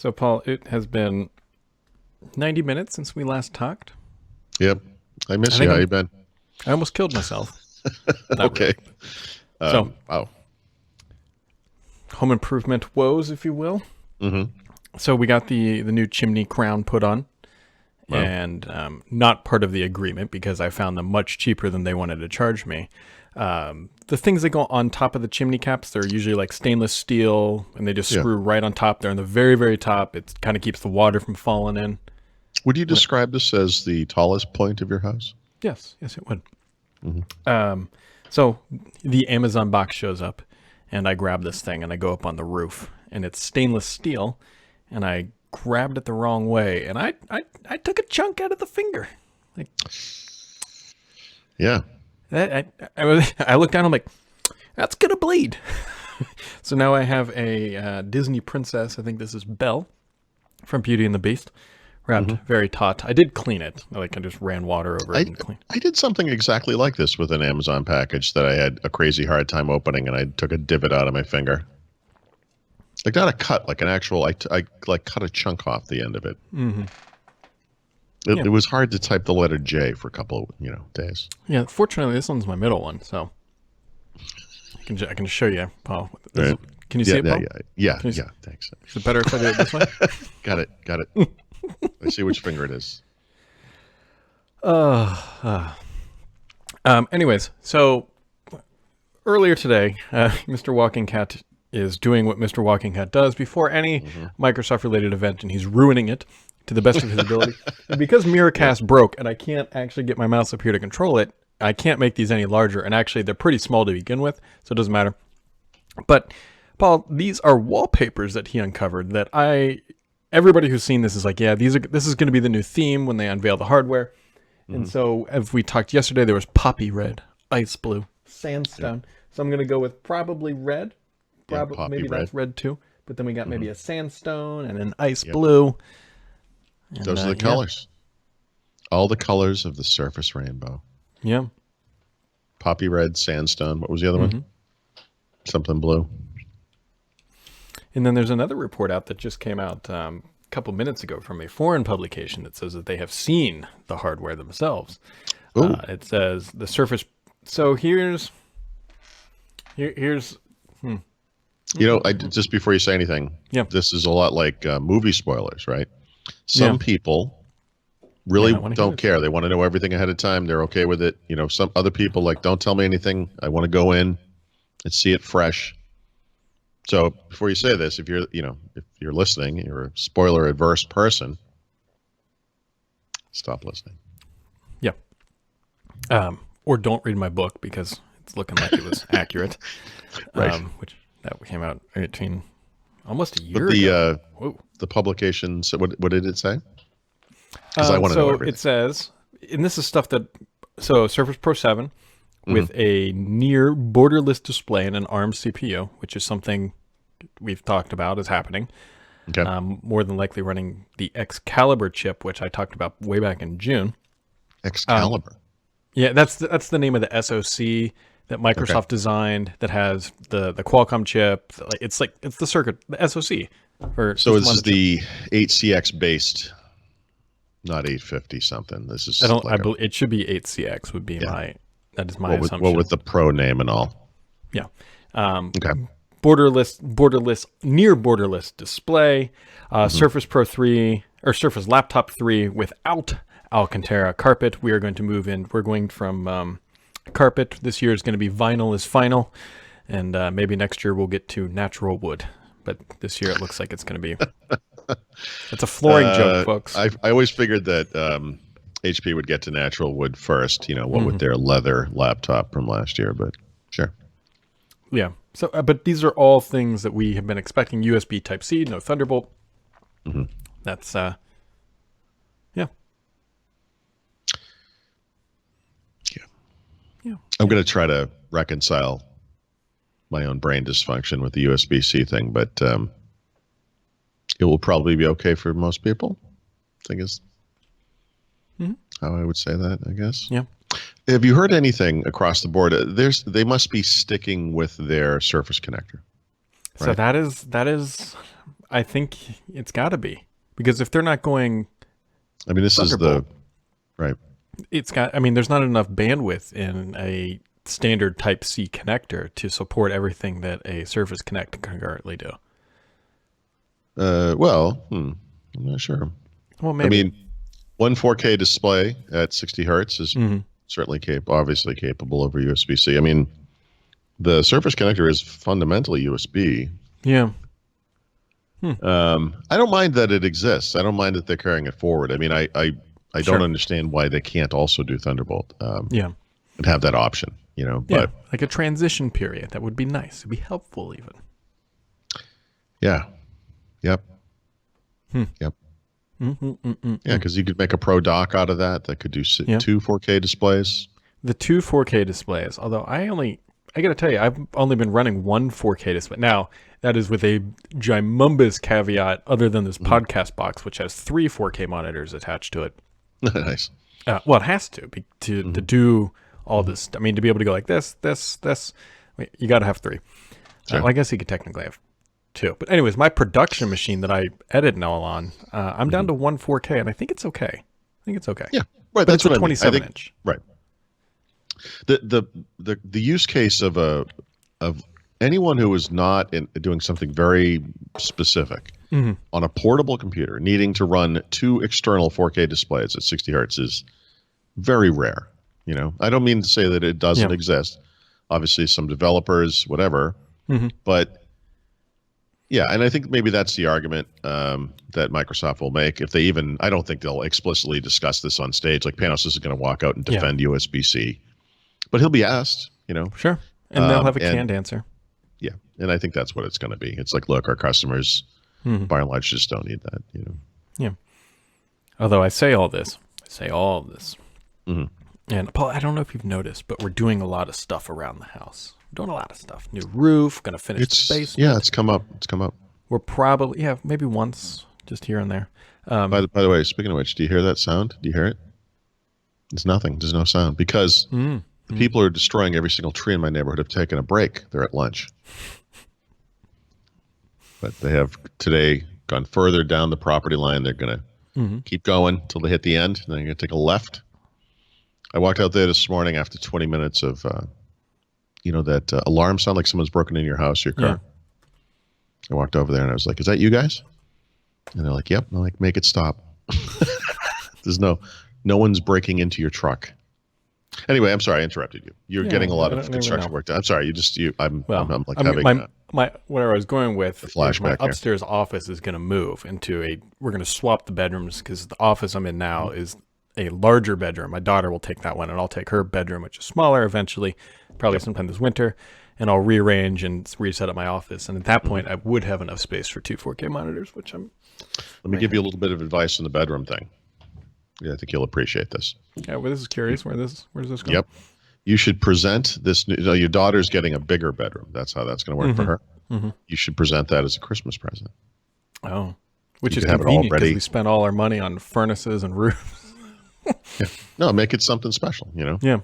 So, Paul, it has been 90 minutes since we last talked. Yep. I I miss you. think How you been? I almost killed myself. Not Okay. really. So, Wow. home improvement woes, if you will. Mm-hmm. So we got the new chimney crown put on, Wow. and not part of the agreement because I found them much cheaper than they wanted to charge me. The things that go on top of the chimney caps, they're usually like stainless steel, and they just Yeah. screw right on top. They're on the very, very top. It kind of keeps the water from falling in. Would you describe this as the tallest point of your house? Yes, it would. Mm-hmm. So the Amazon box shows up, and I grab this thing, and I go up on the roof, and it's stainless steel, and I grabbed it the wrong way, and I took a chunk out of the finger. Like Yeah. I looked down, I'm like, that's gonna bleed. So now I have a Disney princess. I think this is Belle from Beauty and the Beast, wrapped very taut. I did clean it. Like I just ran water over it and cleaned. I did something exactly like this with an Amazon package that I had a crazy hard time opening, and I took a divot out of my finger. Like not a cut, like an actual. I like cut a chunk off the end of it. Mm-hmm. It was hard to type the letter J for a couple of days. Yeah, fortunately, this one's my middle one, so I can show you, Paul. Right. Can you see it, Paul? Yeah. Can you see- Thanks. Is it better if I do it this way? Got it. I see which finger it is. Anyways, so earlier today, Mr. Walking Cat is doing what Mr. Walking Cat does before any Microsoft-related event, and he's ruining it to the best of his ability. And because Miracast broke, and I can't actually get my mouse up here to control it, I can't make these any larger. And actually, they're pretty small to begin with, so it doesn't matter. But Paul, these are wallpapers that he uncovered. That everybody who's seen this is like, yeah, this is going to be the new theme when they unveil the hardware. And so, as we talked yesterday, there was poppy red, ice blue, sandstone. So I'm going to go with probably red. Probably maybe red. that's red too. But then we got maybe a sandstone and an ice blue. And, Those are the colors. All the colors of the Surface rainbow. Yeah. Poppy red, sandstone. What was the other one? Something blue. And then there's another report out that just came out a couple minutes ago from a foreign publication that says that they have seen the hardware themselves. It says the Surface. So here's. Just before you say anything, this is a lot like movie spoilers, right? Some people really don't care. They want to know everything ahead of time. They're okay with it. Some other people like, don't tell me anything. I want to go in and see it fresh. So before you say this, if you're listening, you're a spoiler adverse person, stop listening. Yeah. Or don't read my book because it's looking like it was accurate. Right. Which that came out almost a year ago. The publication. So what did it say? Because I want to know everything. It says, and this is stuff that Surface Pro 7 with a near borderless display and an ARM CPU, which is something we've talked about is happening. Okay. More than likely running the Excalibur chip, which I talked about way back in June. Excalibur. Yeah, that's the name of the SoC that Microsoft designed that has the Qualcomm chip. It's the circuit, the SoC. So this is the 8CX based, not 850 something. This is it should be 8CX would be that is my assumption. Well, with the Pro name and all. Yeah. Okay. Borderless, near borderless display. Surface Pro 3 or Surface Laptop 3 without Alcantara carpet. We are going to move in. We're going from carpet. This year is going to be vinyl is final, and maybe next year we'll get to natural wood. But this year it looks like it's going to be. It's a flooring joke, folks. I always figured that HP would get to natural wood first. What with their leather laptop from last year, but sure. Yeah. So, but these are all things that we have been expecting. USB Type-C, no Thunderbolt. That's yeah. I'm going to try to reconcile my own brain dysfunction with the USB-C thing, but it will probably be okay for most people. I think is how I would say that, I guess. Yeah. Have you heard anything across the board? They must be sticking with their Surface connector. Right? So that is I think it's got to be, because if they're not going, I mean, this is the right. It's got. I mean, there's not enough bandwidth in a standard Type C connector to support everything that a Surface Connect can currently do. Well, I'm not sure. Well, maybe. I mean, one 4K display at 60 hertz is certainly obviously capable over USB-C. I mean, the Surface Connector is fundamentally USB. Yeah. I don't mind that it exists. I don't mind that they're carrying it forward. I mean, I don't understand why they can't also do Thunderbolt. And have that option, you know. But like a transition period, that would be nice. It'd be helpful, even. Yeah. Yep. Yep. Yeah, because you could make a Pro Dock out of that could do 2 4K displays. The 2 4K displays, although I got to tell you, I've only been running 1 4K display. Now, that is with a gimumbus caveat other than this podcast box, which has 3 4K monitors attached to it. Nice. Well, it has to do all this. I mean, to be able to go like this. You got to have 3. Sure. Well, I guess you could technically have 2. But anyways, my production machine that I edit now on, I'm down to 1 4K, and I think it's okay. Yeah, right. But that's a 27 inch. Right. The use case of anyone who is not doing something very specific on a portable computer needing to run 2 external 4K displays at 60 hertz is very rare. You know, I don't mean to say that it doesn't exist. Obviously, some developers, whatever, but yeah, and I think maybe that's the argument that Microsoft will make if they even. I don't think they'll explicitly discuss this on stage. Like Panos isn't going to walk out and defend USB-C, but he'll be asked. You know, sure, and they'll have a canned answer. Yeah, and I think that's what it's going to be. It's like, look, our customers, by and large, just don't need that. You know. Yeah. Although I say all this, and Paul, I don't know if you've noticed, but we're doing a lot of stuff around the house. We're doing a lot of stuff. New roof, going to finish the basement. Yeah, it's come up. We're probably, maybe once, just here and there. By the way, speaking of which, do you hear that sound? Do you hear it? It's nothing. There's no sound because the people who are destroying every single tree in my neighborhood have taken a break. They're at lunch. But they have today gone further down the property line. They're going to keep going until they hit the end. And then they're going to take a left. I walked out there this morning after 20 minutes of, that alarm sound like someone's broken into your house, your car. Yeah. I walked over there and I was like, "Is that you guys?" And they're like, "Yep." And I'm like, "Make it stop." There's no one's breaking into your truck. Anyway, I'm sorry I interrupted you. You're getting a lot of construction work done. I'm sorry. I'm like having where I was going with flashback. My upstairs office is going to move we're going to swap the bedrooms because the office I'm in now is a larger bedroom. My daughter will take that one, and I'll take her bedroom, which is smaller eventually, probably sometime this winter, and I'll rearrange and reset up my office. And at that point, I would have enough space for 2 4K monitors, which I'm... Let me give you a little bit of advice on the bedroom thing. Yeah, I think you'll appreciate this. Yeah, well, this is curious. Where's this going? Yep. You should present this. Your daughter's getting a bigger bedroom. That's how that's going to work for her. You should present that as a Christmas present. Oh, which is convenient because we spent all our money on furnaces and roofs. Yeah. No, make it something special, you know? Yeah.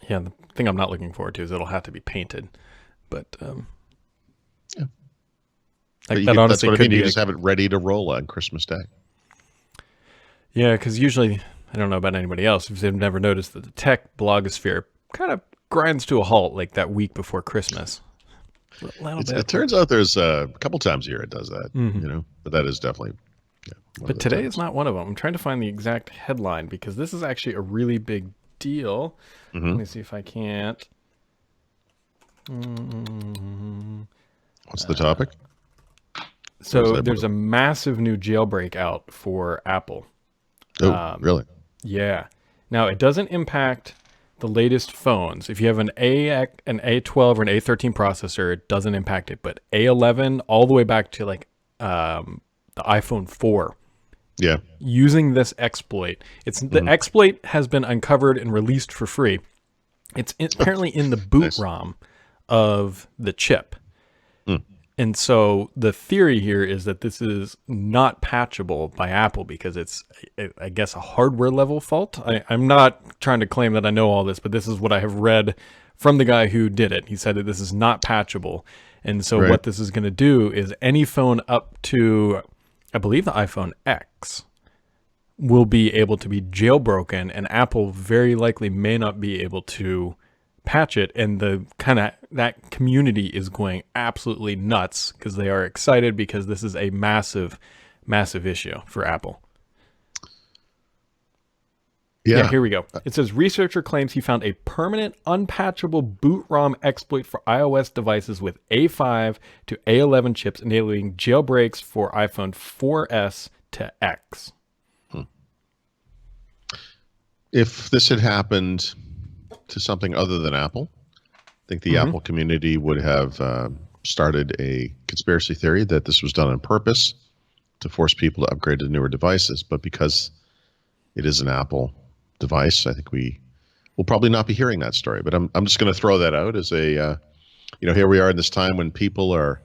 Yeah, the thing I'm not looking forward to is it'll have to be painted. But, yeah. That's what I mean. You just have it ready to roll on Christmas Day. Yeah, because usually, I don't know about anybody else, if they've never noticed that the tech blogosphere kind of grinds to a halt like that week before Christmas. It turns out there's a couple times a year it does that, you know? But that is definitely... But today is not one of them. I'm trying to find the exact headline because this is actually a really big deal. Let me see if I can't. What's the topic? So there's a massive new jailbreak out for Apple. Oh, really? Yeah. Now, it doesn't impact the latest phones. If you have an A12 or an A13 processor, it doesn't impact it. But A11 all the way back to like the iPhone 4. Yeah. Using this exploit. The exploit has been uncovered and released for free. It's apparently in the boot ROM of the chip. And so the theory here is that this is not patchable by Apple because it's, I guess, a hardware level fault. I'm not trying to claim that I know all this, but this is what I have read from the guy who did it. He said that this is not patchable. And so what this is going to do is any phone up to, I believe the iPhone X will be able to be jailbroken, and Apple very likely may not be able to patch it. And the that community is going absolutely nuts because they are excited because this is a massive issue for Apple. Yeah, here we go. It says researcher claims he found a permanent unpatchable boot ROM exploit for iOS devices with A5 to A11 chips, enabling jailbreaks for iPhone 4S to X. If this had happened to something other than Apple, I think the Apple community would have started a conspiracy theory that this was done on purpose to force people to upgrade to newer devices. But because it is an Apple device, I think we will probably not be hearing that story. But I'm just going to throw that out as a, here we are in this time when people are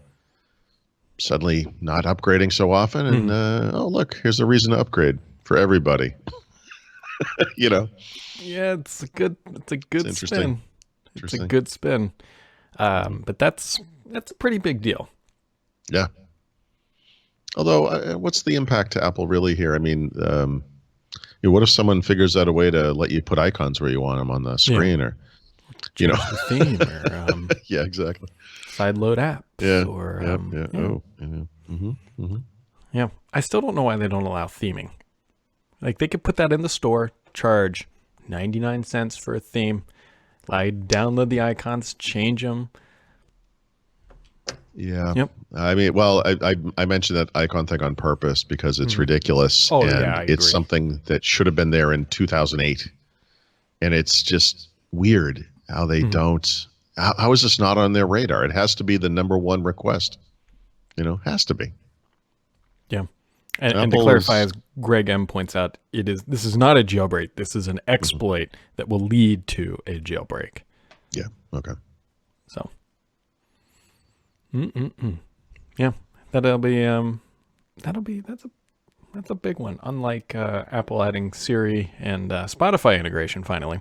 suddenly not upgrading so often, and oh look, here's a reason to upgrade for everybody. Yeah, it's a good spin. It's a good spin. But that's a pretty big deal. Yeah. Although, what's the impact to Apple really here? I mean, what if someone figures out a way to let you put icons where you want them on the screen, or the theme, or yeah, exactly, sideload apps, yeah. I still don't know why they don't allow theming. Like, they could put that in the store, charge 99 cents for a theme. I download the icons, change them. Yeah. Yep. I mean, well, I mentioned that icon thing on purpose because it's ridiculous. Oh, and yeah, I it's agree. something that should have been there in 2008. And it's just weird how they don't. How is this not on their radar? It has to be the number one request. Has to be. Yeah. And to clarify, as Greg M points out, this is not a jailbreak. This is an exploit that will lead to a jailbreak. Yeah. Okay. So. Yeah, that's a big one. Unlike Apple adding Siri and Spotify integration finally,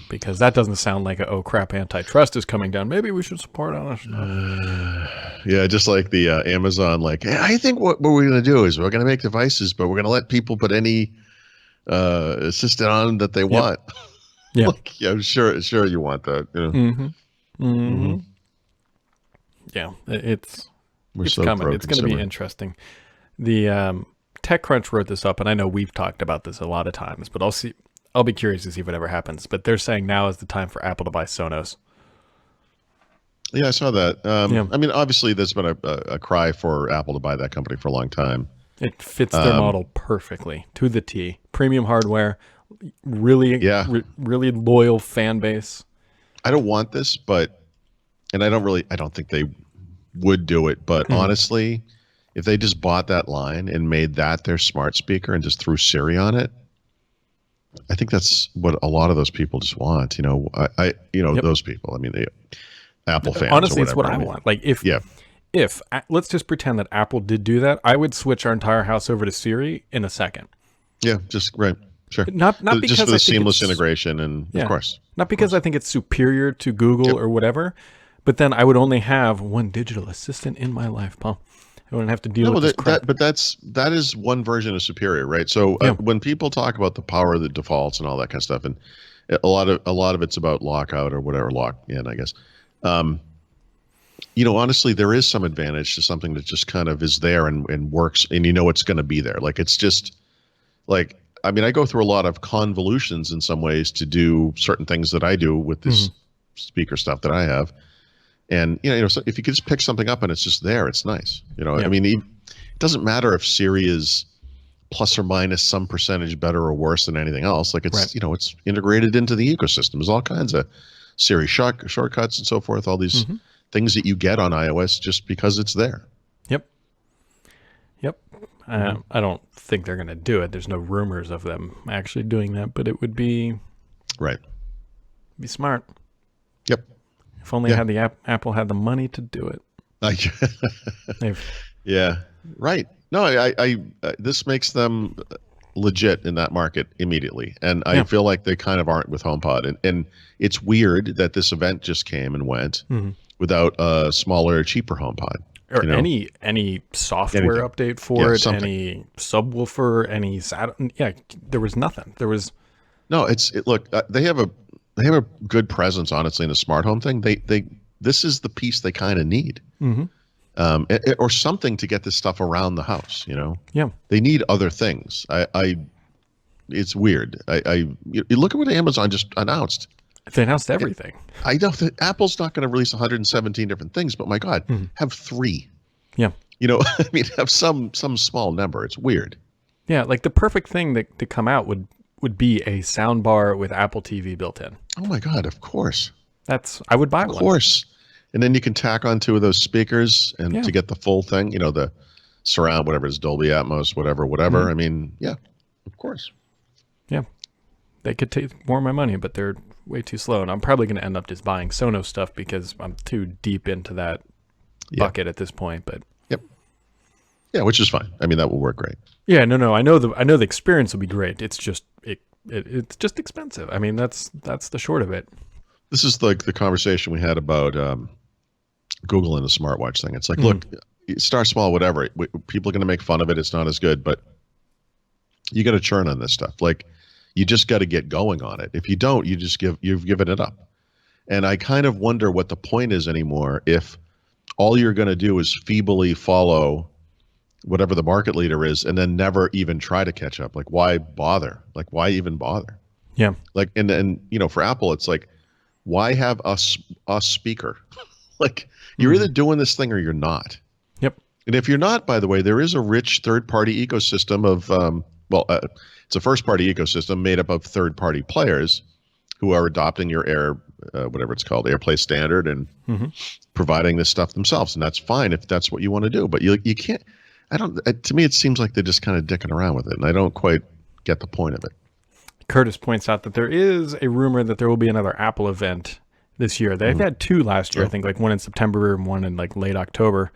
because that doesn't sound like oh crap, antitrust is coming down. Maybe we should support all this stuff. Yeah, just like the Amazon. Like, hey, I think what we're going to do is we're going to make devices, but we're going to let people put any assistant on that they want. Yeah, like, yeah, sure, you want that. Yeah, it's so coming. It's going to be interesting. The TechCrunch wrote this up, and I know we've talked about this a lot of times, but I'll be curious to see if it ever happens. But they're saying now is the time for Apple to buy Sonos. Yeah, I saw that. I mean, obviously, there's been a cry for Apple to buy that company for a long time. It fits their model perfectly to the T. Premium hardware, really loyal fan base. I don't want this, and I don't think they would do it. But honestly, if they just bought that line and made that their smart speaker and just threw Siri on it, I think that's what a lot of those people just want. Those people. I mean, Apple fans. Honestly, or it's what I want. Like if let's just pretend that Apple did do that, I would switch our entire house over to Siri in a second. Yeah, just right. Sure. Not because just for the I think seamless integration, and of course. Not because I think it's superior to Google or whatever, but then I would only have one digital assistant in my life, Paul. I wouldn't have to deal with this crap. But that is one version of superior, right? So when people talk about the power of the defaults and all that kind of stuff, and a lot of it's about lockout or whatever, lock in, I guess. Honestly, there is some advantage to something that just kind of is there and works, and it's going to be there. Like, it's just like, I mean, I go through a lot of convolutions in some ways to do certain things that I do with this speaker stuff that I have. And, so if you could just pick something up and it's just there, it's nice. I mean, it doesn't matter if Siri is plus or minus some percentage better or worse than anything else. Like, it's, it's integrated into the ecosystem. There's all kinds of Siri shortcuts and so forth, all these things that you get on iOS just because it's there. Yep. I don't think they're going to do it. There's no rumors of them actually doing that, but it would be be smart. Yep. If only had the Apple had the money to do it. Yeah. Right. No, I this makes them legit in that market immediately. And I feel like they kind of aren't with HomePod. And it's weird that this event just came and went without a smaller, cheaper HomePod. Or any software update for it, something. Any subwoofer, any there was nothing. There was look, they have a good presence, honestly, in the smart home thing. This is the piece they kind of need. Or something to get this stuff around the house, they need other things. It's weird. You look at what Amazon just announced. They announced everything. I know that Apple's not going to release 117 different things, but my God, have 3. Yeah. I mean, have some small number. It's weird. Yeah. Like the perfect thing to come out would be a sound bar with Apple TV built in. Oh my God. Of course. I would buy one. Of course. And then you can tack on 2 of those speakers and to get the full thing, the surround, whatever it is, Dolby Atmos, whatever. I mean, yeah, of course. Yeah. They could take more of my money, but they're way too slow. And I'm probably going to end up just buying Sonos stuff because I'm too deep into that bucket at this point. But yeah, which is fine. I mean, that will work great. Yeah, no. I know the experience will be great. It's just it's just expensive. I mean, that's the short of it. This is like the conversation we had about Google and the smartwatch thing. It's like, look, start small, whatever. People are going to make fun of it. It's not as good, but you got to churn on this stuff. Like, you just got to get going on it. If you don't, you've given it up. And I kind of wonder what the point is anymore if all you're going to do is feebly follow whatever the market leader is and then never even try to catch up. Like, why bother? Like, why even bother? Yeah. Like, and for Apple, it's like, why have a speaker? Like, you're either doing this thing or you're not. Yep. And if you're not, by the way, there is a rich third-party ecosystem of, it's a first-party ecosystem made up of third-party players who are adopting your whatever it's called, AirPlay standard and providing this stuff themselves. And that's fine if that's what you want to do. But you can't, to me, it seems like they're just kind of dicking around with it. And I don't quite get the point of it. Curtis points out that there is a rumor that there will be another Apple event this year. They've had 2 last year, I think, like one in September and one in like late October.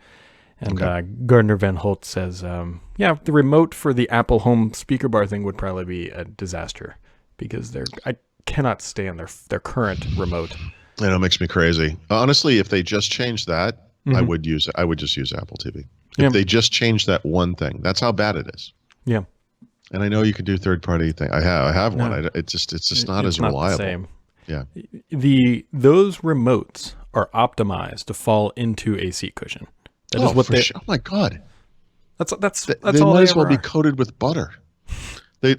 And Gardner Van Holt says, the remote for the Apple home speaker bar thing would probably be a disaster because I cannot stand their current remote. I know, it makes me crazy. Honestly, if they just changed that, I would just use Apple TV. If they just changed that one thing, that's how bad it is. Yeah. And I know you can do third-party thing. I have one. It's just not as reliable. The same. Yeah. Those remotes are optimized to fall into a seat cushion. That is what they. Oh my God. That's they all. Might as well be coated with butter. They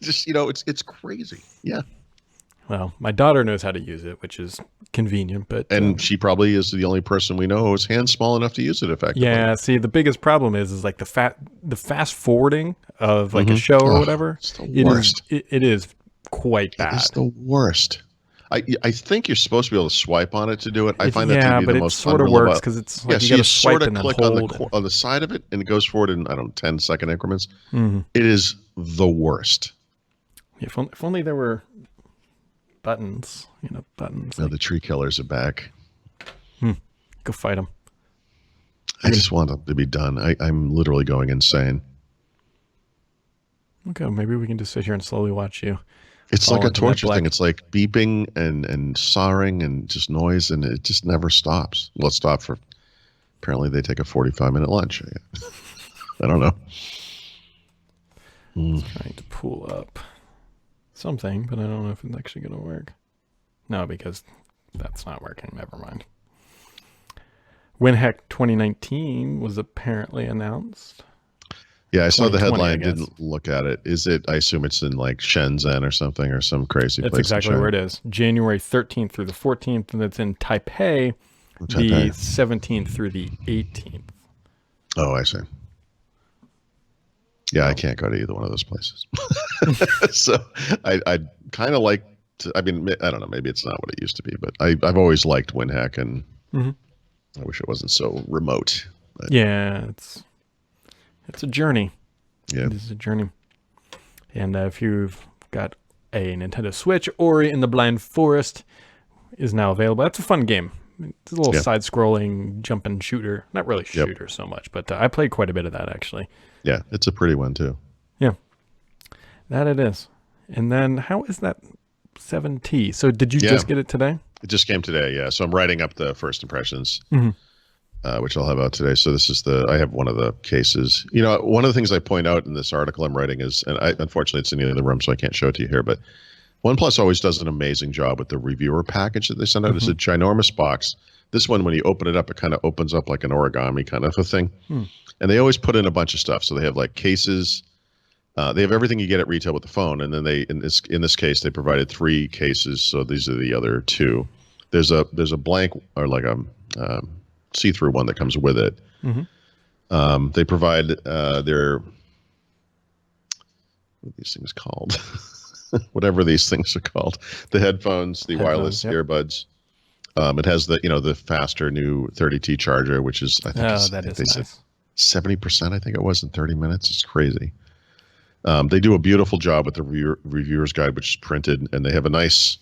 just it's crazy. Yeah. Well, my daughter knows how to use it, which is convenient, and she probably is the only person we know who's hands small enough to use it effectively. Yeah. See, the biggest problem is like the fast forwarding of like a show or whatever. It's the worst. It is quite bad. It's the worst. I think you're supposed to be able to swipe on it to do it. I find that to be the most sort of works because it's like you got to swipe and then click hold on the side of it, and it goes forward in 10-second increments. It is the worst. If only there were buttons, buttons. No, the tree killers are back. Go fight them. I just want them to be done. I'm literally going insane. Okay, maybe we can just sit here and slowly watch you. It's like a torture thing. It's like beeping and sawing and just noise, and it just never stops. Well, it stopped for, apparently they take a 45-minute lunch. I don't know. Trying to pull up something, but I don't know if it's actually going to work. No, because that's not working. Never mind. WinHack 2019 was apparently announced. Yeah, I saw the headline, didn't look at it. Is it, I assume it's in like Shenzhen or something or some crazy place. That's exactly where it is. January 13th through the 14th, and it's in Taipei, the 17th through the 18th. Oh, I see. Yeah, I can't go to either one of those places. So I'd kind of like to, I mean, I don't know, maybe it's not what it used to be, but I've always liked WinHack, and I wish it wasn't so remote. But. Yeah, it's a journey. Yeah. It is a journey. And if you've got a Nintendo Switch, Ori and the Blind Forest is now available. That's a fun game. It's a little side-scrolling jumping shooter. Not really shooter so much, but I played quite a bit of that, actually. Yeah, it's a pretty one, too. Yeah. That it is. And then how is that 7T? So did you just get it today? It just came today, yeah. So I'm writing up the first impressions, Mm-hmm. which I'll have out today. So this is I have one of the cases. You know, one of the things I point out in this article I'm writing is, and unfortunately it's in the other room, so I can't show it to you here, but OnePlus always does an amazing job with the reviewer package that they send out. It's a ginormous box. This one, when you open it up, it kind of opens up like an origami kind of a thing. And they always put in a bunch of stuff. So they have like cases. They have everything you get at retail with the phone, and then they in this case they provided 3 cases. So these are the other 2. There's a blank or like a see-through one that comes with it. They provide what are these things called? Whatever these things are called, the headphones, the wireless earbuds. It has the faster new 30T charger, which is I think they said 70%. I think it was in 30 minutes. It's crazy. They do a beautiful job with the reviewer's guide, which is printed, and they have a nice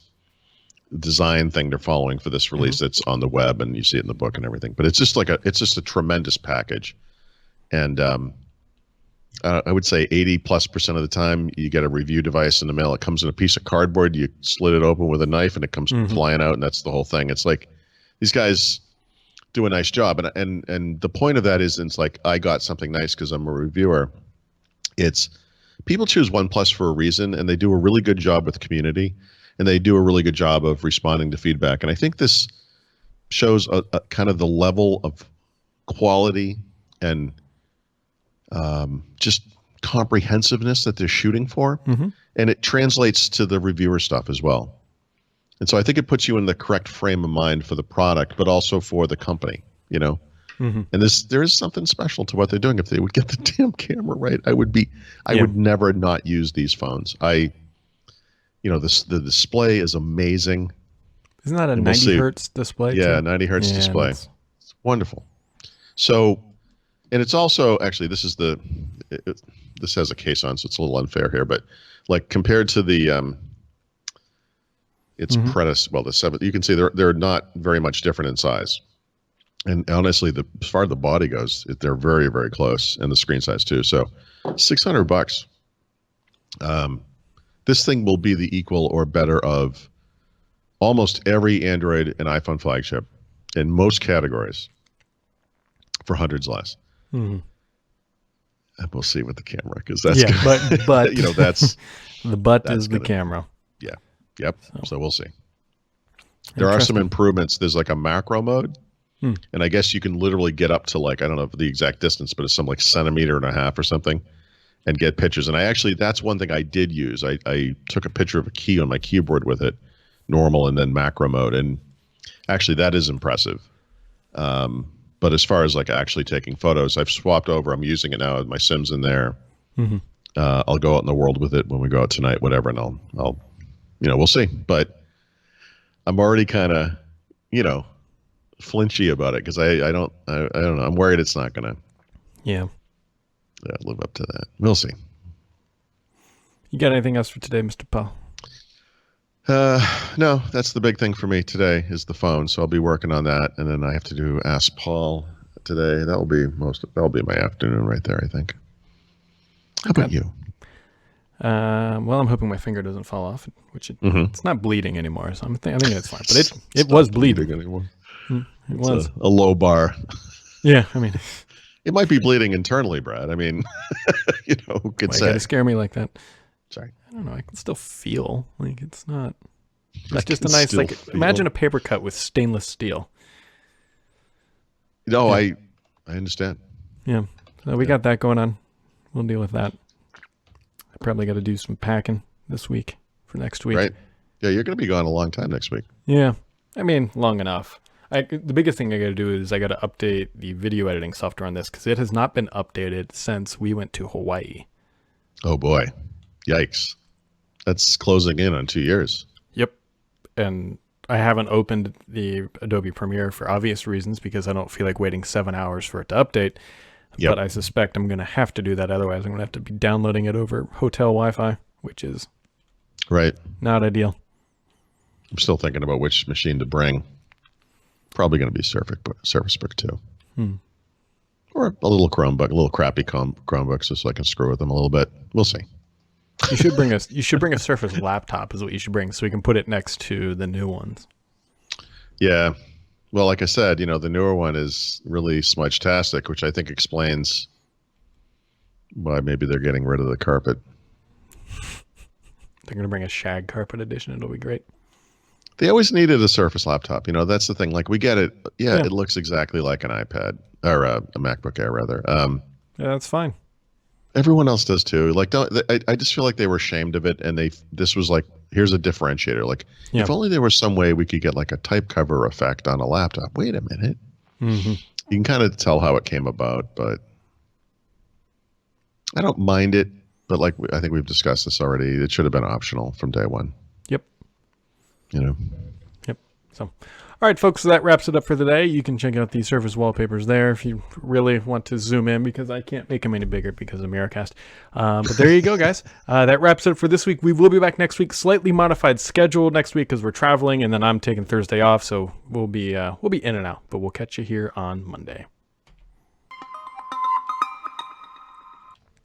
design thing they're following for this release that's on the web, and you see it in the book and everything. But it's just a tremendous package, and I would say 80+% of the time you get a review device in the mail. It comes in a piece of cardboard. You slit it open with a knife, and it comes flying out, and that's the whole thing. It's like these guys do a nice job, and the point of that is, it's like I got something nice because I'm a reviewer. It's people choose OnePlus for a reason, and they do a really good job with the community, and they do a really good job of responding to feedback. And I think this shows a kind of the level of quality and just comprehensiveness that they're shooting for. And it translates to the reviewer stuff as well. And so I think it puts you in the correct frame of mind for the product, but also for the company, And there is something special to what they're doing. If they would get the damn camera right, I would never not use these phones. The display is amazing. Isn't that a 90 hertz display? Yeah, 90 hertz display. It's wonderful. So, and it's also actually this has a case on, so it's a little unfair here, but like compared to the its predecessor, well, the 7, you can see they're not very much different in size. And honestly, as far as the body goes, they're very, very close, and the screen size too. So, $600. This thing will be the equal or better of almost every Android and iPhone flagship in most categories for hundreds less. And we'll see with the camera, because that's but that's the butt is the camera. Yeah. Yep. So we'll see. There are some improvements. There's like a macro mode. And I guess you can literally get up to like, I don't know the exact distance, but it's some like 1.5 centimeters or something, and get pictures. And that's one thing I did use. I took a picture of a key on my keyboard with it, normal, and then macro mode. And actually that is impressive. But as far as like actually taking photos, I've swapped over. I'm using it now with my Sims in there. I'll go out in the world with it when we go out tonight, whatever. And I'll we'll see. But I'm already kind of, flinchy about it, because I don't know. I'm worried it's not gonna live up to that. We'll see. You got anything else for today, Mr. Paul? No, that's the big thing for me today is the phone. So I'll be working on that, and then I have to do Ask Paul today. That'll be my afternoon right there, I think. How about you? Well, I'm hoping my finger doesn't fall off, which it's not bleeding anymore, so I think it's fine. But it was bleeding anymore. It was a low bar. Yeah, I mean, it might be bleeding internally, Brad. I mean, who could say? You gotta scare me like that. Sorry. I don't know. I can still feel like it's not. It's just a nice imagine a paper cut with stainless steel. No, I understand. Yeah, so we got that going on. We'll deal with that. I probably got to do some packing this week for next week. Right. Yeah, you're going to be gone a long time next week. Yeah, I mean, long enough. The biggest thing I got to do is I got to update the video editing software on this, because it has not been updated since we went to Hawaii. Oh boy, yikes! That's closing in on 2 years. Yep, and I haven't opened the Adobe Premiere for obvious reasons, because I don't feel like waiting 7 hours for it to update. Yep. But I suspect I'm going to have to do that. Otherwise, I'm going to have to be downloading it over hotel Wi-Fi, which is not ideal. I'm still thinking about which machine to bring. Probably going to be Surface Book 2. Or a little Chromebook, a little crappy Chromebook, so I can screw with them a little bit. We'll see. You should bring a Surface laptop is what you should bring, so we can put it next to the new ones. Yeah. Well, like I said, the newer one is really smudge-tastic, which I think explains why maybe they're getting rid of the carpet. They're going to bring a shag carpet edition. It'll be great. They always needed a Surface laptop. That's the thing. Like, we get it. Yeah, it looks exactly like an iPad or a MacBook Air, rather. Yeah, that's fine. Everyone else does too. Like, I just feel like they were ashamed of it, and this was like, here's a differentiator. Like, if only there was some way we could get like a type cover effect on a laptop. Wait a minute. Mm-hmm. You can kind of tell how it came about, but I don't mind it. But like, I think we've discussed this already. It should have been optional from day one. Yep. Yep. So, all right, folks, so that wraps it up for today. You can check out the Surface wallpapers there if you really want to zoom in, because I can't make them any bigger because of Miracast. But there you go, guys. That wraps it up for this week. We will be back next week. Slightly modified schedule next week because we're traveling, and then I'm taking Thursday off, so we'll be in and out. But we'll catch you here on Monday.